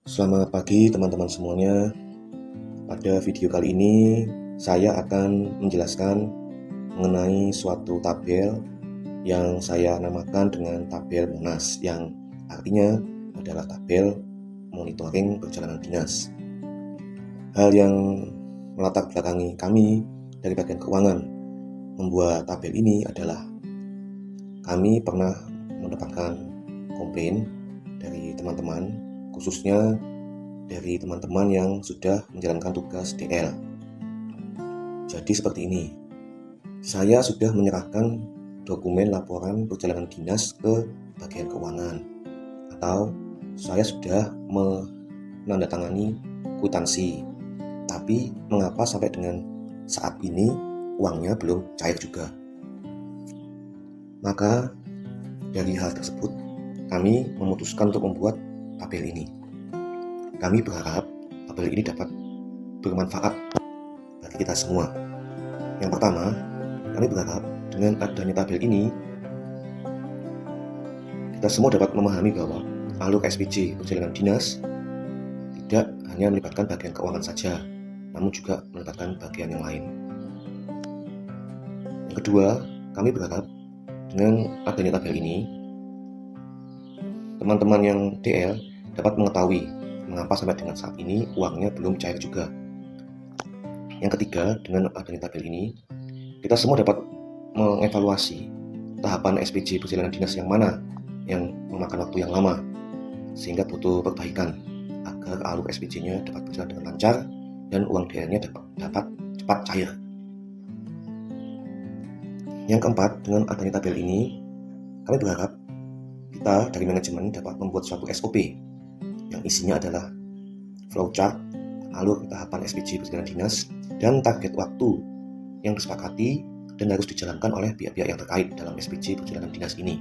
Selamat pagi teman-teman semuanya. Pada video kali ini saya akan menjelaskan mengenai suatu tabel yang saya namakan dengan tabel Monas, yang artinya adalah tabel monitoring perjalanan dinas. Hal yang melatar belakangi kami dari bagian keuangan membuat tabel ini adalah kami pernah mendapatkan komplain dari teman-teman, khususnya dari teman-teman yang sudah menjalankan tugas DL. Jadi seperti ini, saya sudah menyerahkan dokumen laporan perjalanan dinas ke bagian keuangan, atau saya sudah menandatangani kwitansi, tapi mengapa sampai dengan saat ini uangnya belum cair juga? Maka dari hal tersebut kami memutuskan untuk membuat tabel ini. Kami berharap tabel ini dapat bermanfaat bagi kita semua. Yang pertama, kami berharap dengan adanya tabel ini, kita semua dapat memahami bahwa alur SPJ perjalanan dinas tidak hanya melibatkan bagian keuangan saja, namun juga melibatkan bagian yang lain. Yang kedua, kami berharap dengan adanya tabel ini, teman-teman yang DL dapat mengetahui mengapa sampai dengan saat ini uangnya belum cair juga. Yang ketiga, dengan adanya tabel ini, kita semua dapat mengevaluasi tahapan SPJ perjalanan dinas yang mana yang memakan waktu yang lama, sehingga butuh perbaikan agar alur SPJ-nya dapat berjalan dengan lancar dan uang DL-nya dapat cepat cair. Yang keempat, dengan adanya tabel ini, kami berharap kita dari manajemen dapat membuat suatu SOP yang isinya adalah flowchart, alur tahapan SPJ perjalanan dinas, dan target waktu yang disepakati dan harus dijalankan oleh pihak-pihak yang terkait dalam SPJ perjalanan dinas ini.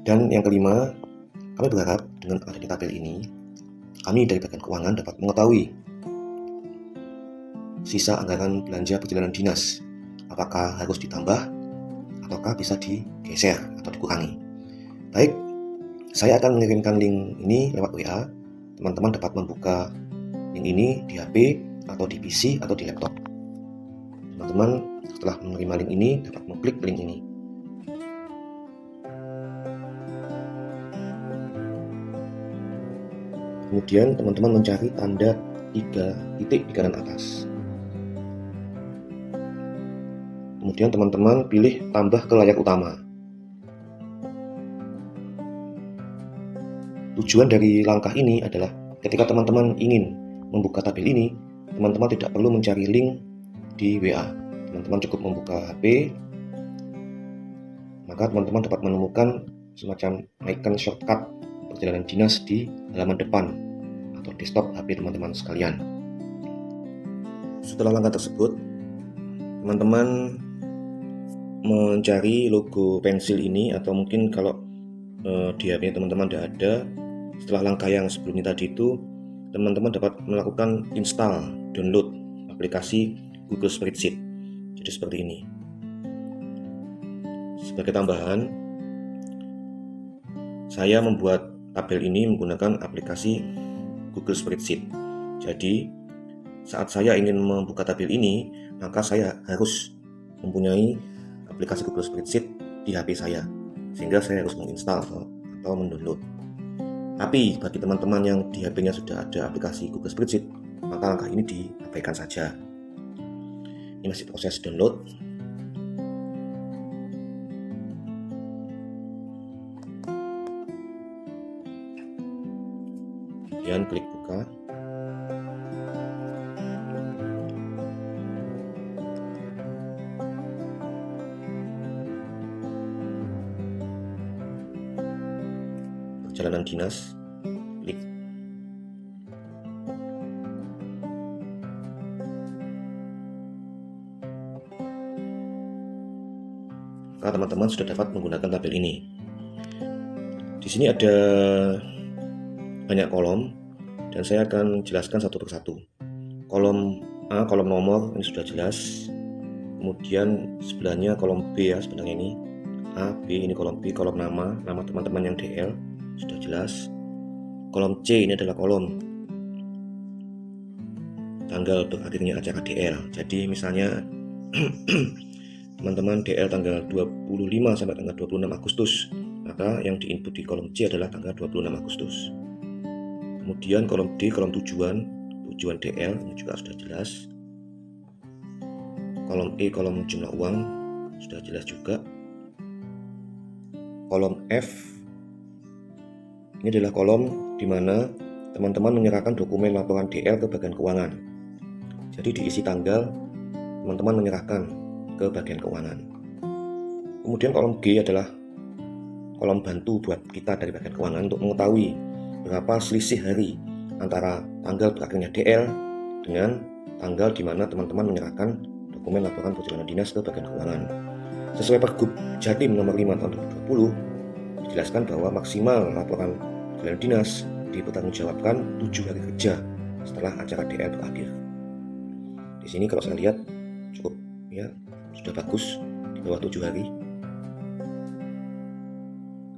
Dan yang kelima, kami berharap dengan adanya tabel ini, kami dari bagian keuangan dapat mengetahui sisa anggaran belanja perjalanan dinas, apakah harus ditambah ataukah bisa digeser atau dikurangi. Baik, saya akan mengirimkan link ini lewat WA. Teman-teman dapat membuka link ini di HP atau di PC atau di laptop. Teman-teman setelah menerima link ini dapat mengklik link ini. Kemudian teman-teman mencari tanda 3 titik di kanan atas. Kemudian teman-teman pilih tambah ke layar utama. Tujuan dari langkah ini adalah ketika teman-teman ingin membuka tabel ini, teman-teman tidak perlu mencari link di WA. Teman-teman cukup membuka HP, maka teman-teman dapat menemukan semacam icon shortcut perjalanan dinas di halaman depan atau desktop HP teman-teman sekalian. Setelah langkah tersebut, teman-teman mencari logo pensil ini, atau mungkin kalau di HP teman-teman tidak ada. Setelah langkah yang sebelumnya tadi itu, teman-teman dapat melakukan install, download aplikasi Google Spreadsheet. Jadi seperti ini. Sebagai tambahan, saya membuat tabel ini menggunakan aplikasi Google Spreadsheet. Jadi saat saya ingin membuka tabel ini, maka saya harus mempunyai aplikasi Google Spreadsheet di HP saya, sehingga saya harus menginstal atau mendownload. Tapi bagi teman-teman yang di HP-nya sudah ada aplikasi Google Spreadsheet, maka langkah ini diabaikan saja. Ini masih proses download. Kemudian klik buka. Perjalanan dinas, klik. Nah, teman-teman sudah dapat menggunakan tabel ini. Di sini ada banyak kolom dan saya akan jelaskan satu persatu. Kolom A, kolom nomor, ini sudah jelas. Kemudian sebelahnya kolom B ya, sebenarnya ini A, B, ini kolom B, kolom nama teman-teman yang DL sudah jelas. kolom C ini adalah kolom tanggal berakhirnya acara DL. Jadi misalnya teman-teman DL tanggal 25 sampai tanggal 26 Agustus, maka yang diinput di kolom C adalah tanggal 26 Agustus. Kemudian kolom D, kolom tujuan DL, ini juga sudah jelas. Kolom E, kolom jumlah uang, sudah jelas juga. Kolom F, ini adalah kolom di mana teman-teman menyerahkan dokumen laporan DL ke bagian keuangan. Jadi diisi tanggal, teman-teman menyerahkan ke bagian keuangan. Kemudian kolom G adalah kolom bantu buat kita dari bagian keuangan untuk mengetahui berapa selisih hari antara tanggal berakhirnya DL dengan tanggal di mana teman-teman menyerahkan dokumen laporan perjalanan dinas ke bagian keuangan. Sesuai Pergub Jatim nomor 5 tahun 2020, dijelaskan bahwa maksimal laporan perjalanan dinas dipertanggungjawabkan 7 hari kerja setelah acara DL berakhir. Di sini kalau saya lihat cukup ya, sudah bagus di bawah 7 hari.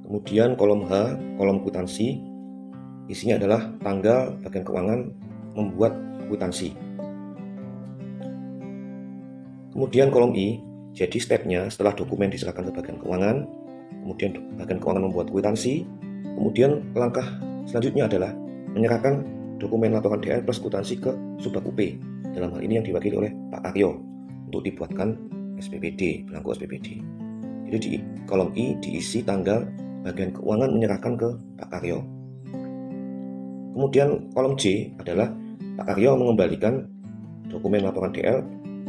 Kemudian kolom H, kolom kwitansi, isinya adalah tanggal bagian keuangan membuat kwitansi. Kemudian kolom I, jadi stepnya setelah dokumen diserahkan ke bagian keuangan, kemudian bagian keuangan membuat kwitansi, kemudian langkah selanjutnya adalah menyerahkan dokumen laporan DL plus kwitansi ke Subak UP, dalam hal ini yang diwakili oleh Pak Aryo, untuk dibuatkan SPPD, belangko SPPD. Jadi di kolom I diisi tanggal bagian keuangan menyerahkan ke Pak Aryo. Kemudian kolom J adalah Pak Aryo mengembalikan dokumen laporan DL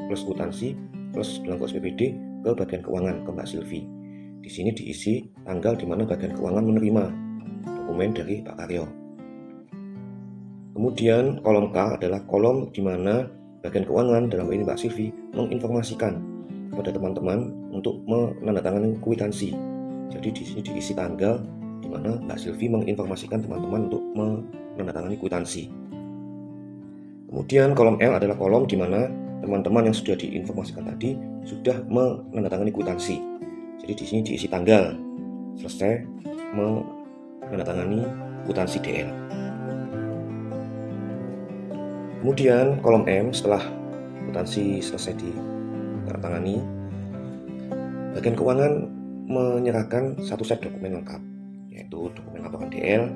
plus kwitansi plus belangko SPPD ke bagian keuangan, ke Mbak Silvi. Di sini diisi tanggal di mana bagian keuangan menerima dokumen dari Pak Aryo. Kemudian kolom K adalah kolom di mana bagian keuangan, dalam ini Mbak Silvi, menginformasikan kepada teman-teman untuk menandatangani kwitansi. Jadi di sini diisi tanggal di mana Mbak Silvi menginformasikan teman-teman untuk menandatangani kwitansi. Kemudian kolom L adalah kolom di mana teman-teman yang sudah diinformasikan tadi sudah menandatangani kwitansi. Jadi di sini diisi tanggal selesai menandatangani kwitansi DL. Kemudian kolom M, setelah kwitansi selesai ditandatangani, bagian keuangan menyerahkan satu set dokumen lengkap, yaitu dokumen laporan DL,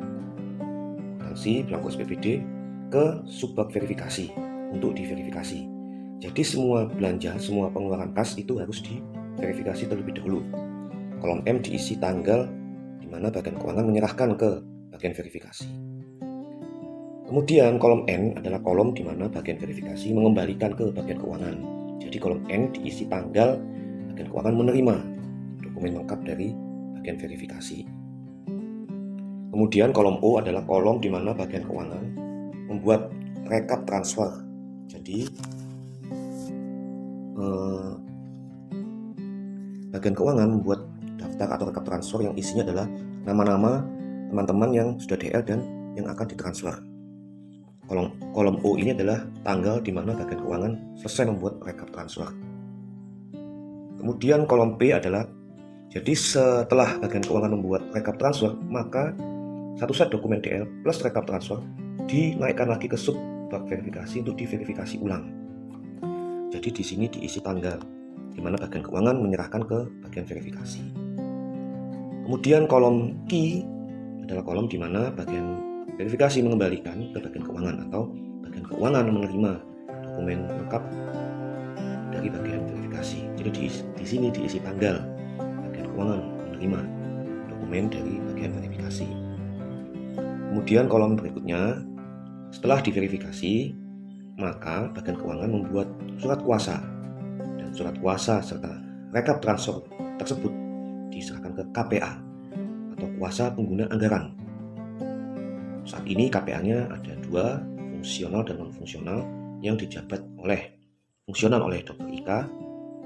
kwitansi, belangko SPPD ke Subbag verifikasi untuk diverifikasi. Jadi semua belanja, semua pengeluaran kas itu harus diverifikasi terlebih dahulu. Kolom M diisi tanggal di mana bagian keuangan menyerahkan ke bagian verifikasi. Kemudian kolom N adalah kolom di mana bagian verifikasi mengembalikan ke bagian keuangan. Jadi kolom N diisi tanggal bagian keuangan menerima dokumen lengkap dari bagian verifikasi. Kemudian kolom O adalah kolom di mana bagian keuangan membuat rekap transfer. Jadi bagian keuangan membuat daftar atau rekap transfer yang isinya adalah nama-nama teman-teman yang sudah DL dan yang akan ditransfer. Kolom O ini adalah tanggal di mana bagian keuangan selesai membuat rekap transfer. Kemudian kolom P adalah, jadi setelah bagian keuangan membuat rekap transfer, maka satu set dokumen DL plus rekap transfer dinaikkan lagi ke Subbag verifikasi untuk diverifikasi ulang. Jadi di sini diisi tanggal di mana bagian keuangan menyerahkan ke bagian verifikasi. Kemudian kolom Q adalah kolom di mana bagian verifikasi mengembalikan ke bagian keuangan atau bagian keuangan menerima dokumen lengkap dari bagian verifikasi. Jadi di sini diisi tanggal bagian keuangan menerima dokumen dari bagian verifikasi. Kemudian kolom berikutnya, setelah diverifikasi, maka bagian keuangan membuat surat kuasa, dan surat kuasa serta rekap transfer tersebut diserahkan ke KPA atau kuasa pengguna anggaran. Saat ini KPA-nya ada dua, fungsional dan non-fungsional, yang dijabat oleh fungsional oleh Dr. Ika,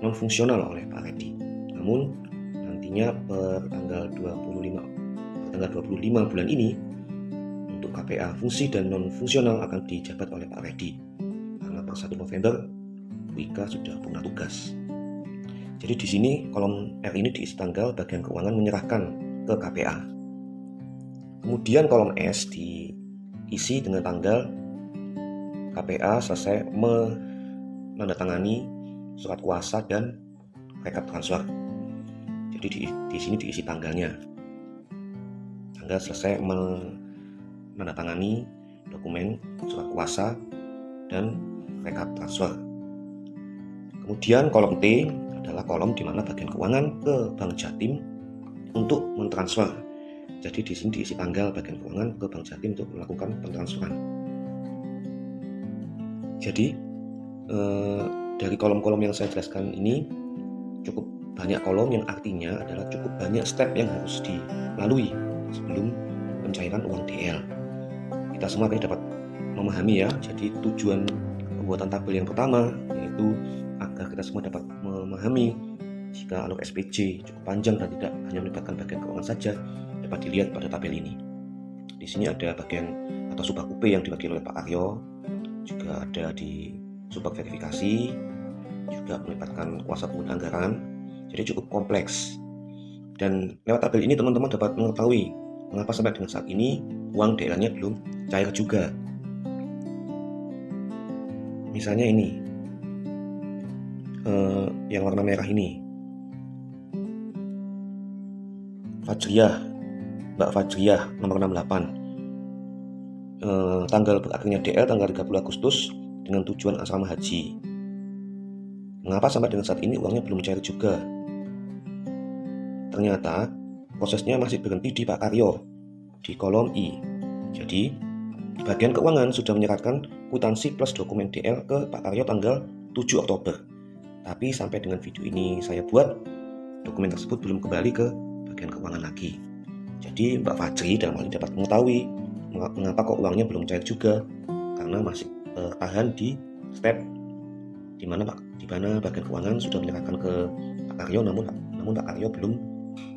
non-fungsional oleh Pak Reddy. Namun nantinya per tanggal 25 bulan ini, untuk KPA fungsi dan non-fungsional akan dijabat oleh Pak Reddy, karena per 1 November Bu Ika sudah purna tugas. Jadi di sini kolom R ini diisi tanggal bagian keuangan menyerahkan ke KPA. Kemudian kolom S diisi dengan tanggal KPA selesai menandatangani surat kuasa dan rekap transfer. Jadi di sini diisi tanggalnya. Tanggal selesai menandatangani dokumen surat kuasa dan rekap transfer. Kemudian kolom T adalah kolom di mana bagian keuangan ke Bank Jatim untuk mentransfer. Jadi di sini diisi tanggal bagian keuangan ke Bank Jatim untuk melakukan pentransferan. Jadi dari kolom-kolom yang saya jelaskan ini cukup banyak kolom, yang artinya adalah cukup banyak step yang harus dilalui sebelum pencairan uang DL. Kita semua dapat memahami ya. Jadi tujuan pembuatan tabel yang pertama yaitu agar kita semua dapat memahami jika alur SPJ cukup panjang dan tidak hanya melibatkan bagian keuangan saja, dapat dilihat pada tabel ini. Di sini ada bagian atau subbak UP yang diwakili oleh Pak Aryo, juga ada di subbak verifikasi, juga melibatkan kuasa penggunaan anggaran. Jadi cukup kompleks. Dan lewat tabel ini teman-teman dapat mengetahui mengapa sampai dengan saat ini uang DL-nya belum cair juga. Misalnya ini, yang warna merah ini, Fajriyah, Mbak Fajriyah nomor 68, tanggal berakhirnya DL tanggal 30 Agustus dengan tujuan asrama haji. Mengapa sampai dengan saat ini uangnya belum cair juga? Ternyata prosesnya masih berhenti di Pak Aryo di kolom I. Jadi bagian keuangan sudah menyerahkan kwitansi plus dokumen DL ke Pak Aryo tanggal 7 Oktober. Tapi sampai dengan video ini saya buat, dokumen tersebut belum kembali ke bagian keuangan lagi. Jadi Mbak Fajri dalam hal ini dapat mengetahui mengapa kok uangnya belum cair juga, karena masih tahan di step di mana bagian keuangan sudah menyerahkan ke Pak Aryo, namun Pak Aryo belum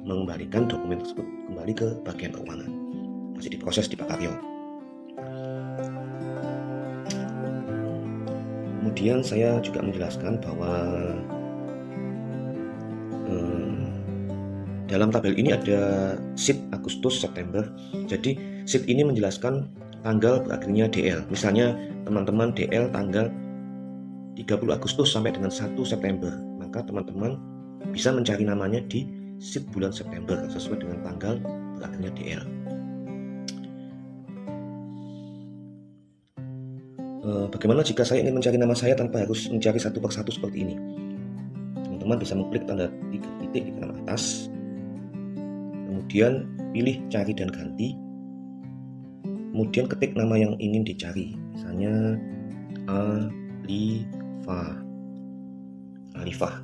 mengembalikan dokumen tersebut kembali ke bagian keuangan. Masih diproses di Pak Aryo. Kemudian saya juga menjelaskan bahwa dalam tabel ini ada sheet Agustus September. Jadi sheet ini menjelaskan tanggal berakhirnya DL. Misalnya teman-teman DL tanggal 30 Agustus sampai dengan 1 September, maka teman-teman bisa mencari namanya di sheet bulan September sesuai dengan tanggal berakhirnya DL. Bagaimana jika saya ingin mencari nama saya tanpa harus mencari satu persatu seperti ini? Teman-teman bisa mengklik tanda 3 titik di kanan atas, kemudian pilih cari dan ganti, kemudian ketik nama yang ingin dicari, misalnya Alifah.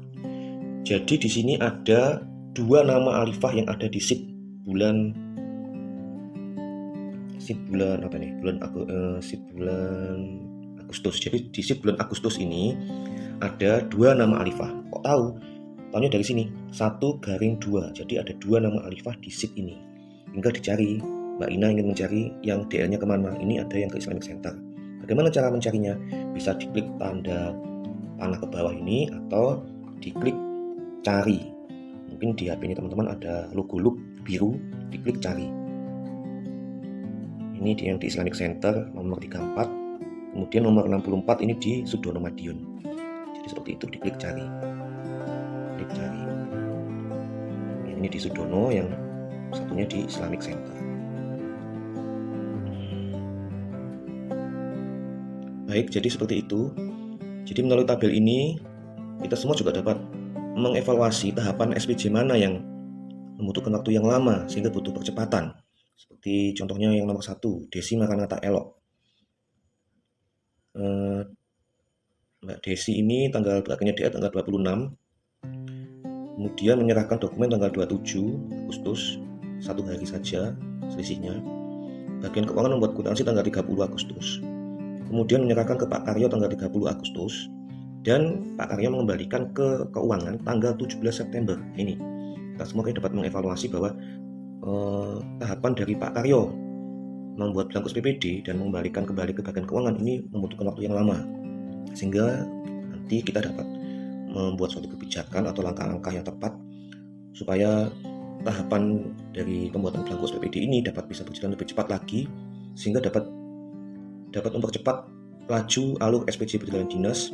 Jadi di sini ada 2 nama Alifah yang ada di sheet bulan Agustus. Jadi di sheet bulan Agustus ini ada 2 nama Alifah. Kok tahu? Tahunya dari sini, 1/2. Jadi ada 2 nama Alifah di sheet ini. Hingga dicari, Mbak Ina ingin mencari yang DL-nya kemana. Ini ada yang ke Islamic Center. Bagaimana cara mencarinya? Bisa diklik tanda panah ke bawah ini atau diklik cari. Mungkin di HP-nya teman-teman ada logo loop biru, diklik cari. Ini yang di Islamic Center nomor 34. Kemudian nomor 64 ini di Sudono Madiun. Jadi seperti itu, diklik cari. Klik cari. Ini di Sudono, yang satunya di Islamic Center. Baik, jadi seperti itu. Jadi melalui tabel ini kita semua juga dapat mengevaluasi tahapan SPJ mana yang membutuhkan waktu yang lama sehingga butuh percepatan. Seperti contohnya yang nomor 1, Desi Maranatha Elok. Mbak Desi ini tanggal berakhirnya DL tanggal 26, kemudian menyerahkan dokumen tanggal 27 Agustus, 1 hari saja selisihnya. Bagian keuangan membuat kwitansi tanggal 30 Agustus, kemudian menyerahkan ke Pak Aryo tanggal 30 Agustus, dan Pak Aryo mengembalikan ke keuangan tanggal 17 September. Ini kita semua dapat mengevaluasi bahwa tahapan dari Pak Aryo membuat blanko PPD dan mengembalikan kembali ke bagian keuangan ini membutuhkan waktu yang lama, sehingga nanti kita dapat membuat suatu kebijakan atau langkah-langkah yang tepat supaya tahapan dari pembuatan belangko SPPD ini dapat bisa berjalan lebih cepat lagi, sehingga dapat mempercepat laju alur SPJ berjalan dinas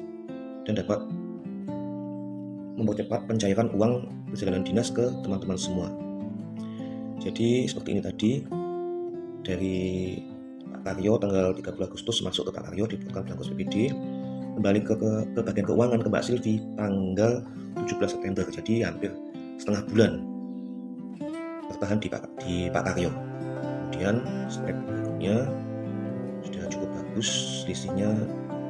dan dapat mempercepat pencairan uang perjalanan dinas ke teman-teman semua. Jadi seperti ini tadi dari Pak Karyo tanggal 30 Agustus masuk ke Pak Karyo dibuatkan belangko SPPD, kembali ke bagian keuangan ke Mbak Silvi tanggal 17 September, jadi hampir setengah bulan bertahan di Pak Karyo. Kemudian step berikutnya sudah cukup bagus selisihnya,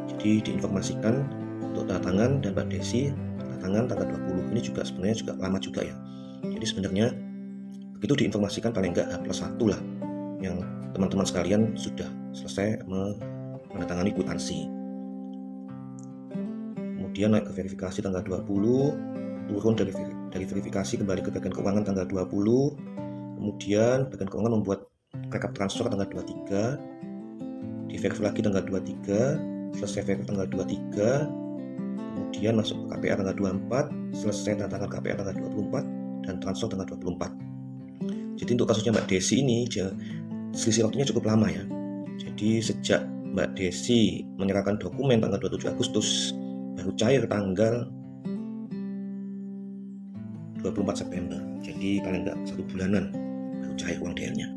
jadi diinformasikan untuk tanda tangan, dan Mbak Desi tanda tangan tanggal 20. Ini juga sebenarnya juga lama juga ya. Jadi sebenarnya begitu diinformasikan paling enggak H+1 lah yang teman-teman sekalian sudah selesai menandatangani kwitansi. Kemudian naik ke verifikasi tanggal 20, turun dari verifikasi kembali ke bagian keuangan tanggal 20, kemudian bagian keuangan membuat rekap transfer tanggal 23, di verif lagi tanggal 23, selesai verif tanggal 23, kemudian masuk ke KPR tanggal 24, selesai tanda tangan KPR tanggal 24, dan transfer tanggal 24. Jadi untuk kasusnya Mbak Desi ini selisih waktunya cukup lama ya. Jadi sejak Mbak Desi menyerahkan dokumen tanggal 27 Agustus baru cair tanggal 24 September. Jadi paling enggak 1 bulanan baru cair uang DL-nya.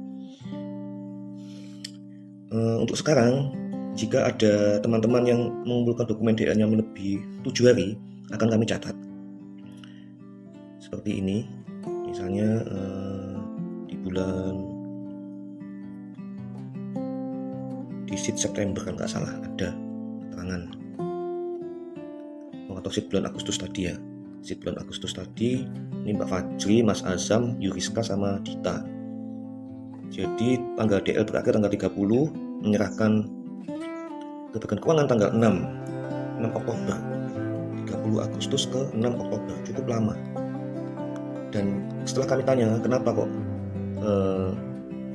Untuk sekarang, jika ada teman-teman yang mengumpulkan dokumen DL-nya melebihi 7 hari, akan kami catat. Seperti ini, misalnya di sheet September kan nggak salah ada keterangan, atau sheet bulan Agustus tadi ya. Sheet bulan Agustus tadi ini Mbak Fajri, Mas Azam, Yuriska sama Dita. Jadi tanggal DL berakhir tanggal 30, menyerahkan ke bagian keuangan tanggal 6 Oktober. 30 Agustus ke 6 Oktober, cukup lama. Dan setelah kami tanya kenapa kok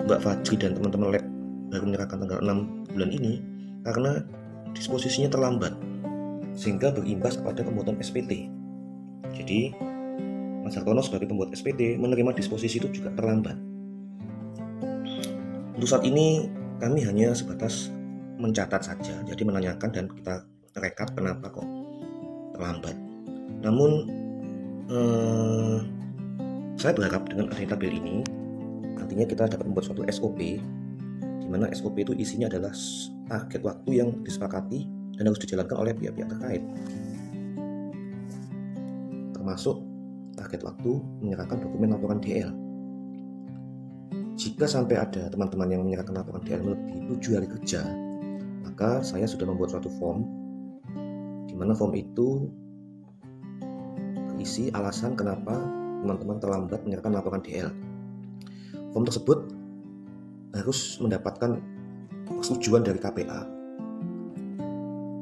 Mbak Fajri dan teman-teman lab baru menyerahkan tanggal 6 bulan ini, karena disposisinya terlambat sehingga berimbas kepada pembuatan SPT. Jadi Mas Hartono sebagai pembuat SPT menerima disposisi itu juga terlambat. Untuk saat ini kami hanya sebatas mencatat saja, jadi menanyakan dan kita rekap kenapa kok terlambat. Namun saya berharap dengan adanya tabel ini nantinya kita dapat membuat suatu SOP, di mana SOP itu isinya adalah target waktu yang disepakati dan harus dijalankan oleh pihak-pihak terkait, termasuk target waktu menyerahkan dokumen laporan DL. Jika sampai ada teman-teman yang menyerahkan laporan DL melebihi 7 hari kerja, maka saya sudah membuat suatu form, di mana form itu berisi alasan kenapa teman-teman terlambat menyerahkan laporan DL. Form tersebut harus mendapatkan persetujuan dari KPA.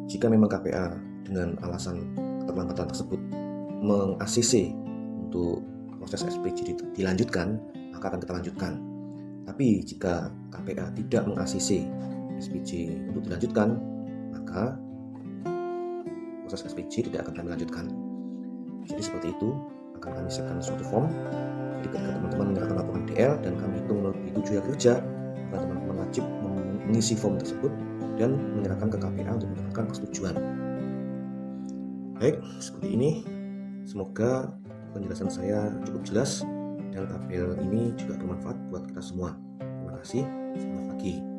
Jika memang KPA dengan alasan keterlambatan tersebut meng-ACC untuk proses SPJ dilanjutkan, maka akan kita lanjutkan. Tapi jika KPA tidak meng-ACC SPJ untuk dilanjutkan, maka proses SPJ tidak akan kami lanjutkan. Jadi seperti itu, akan kami siapkan suatu form. Jadi ketika teman-teman menyerahkan laporan DL dan kami hitung lebih 7 hari kerja, maka teman-teman wajib mengisi form tersebut dan menyerahkan ke KPA untuk mendapatkan persetujuan. Baik, seperti ini. Semoga penjelasan saya cukup jelas dan tabel ini juga bermanfaat buat kita semua. Terima kasih, selamat pagi.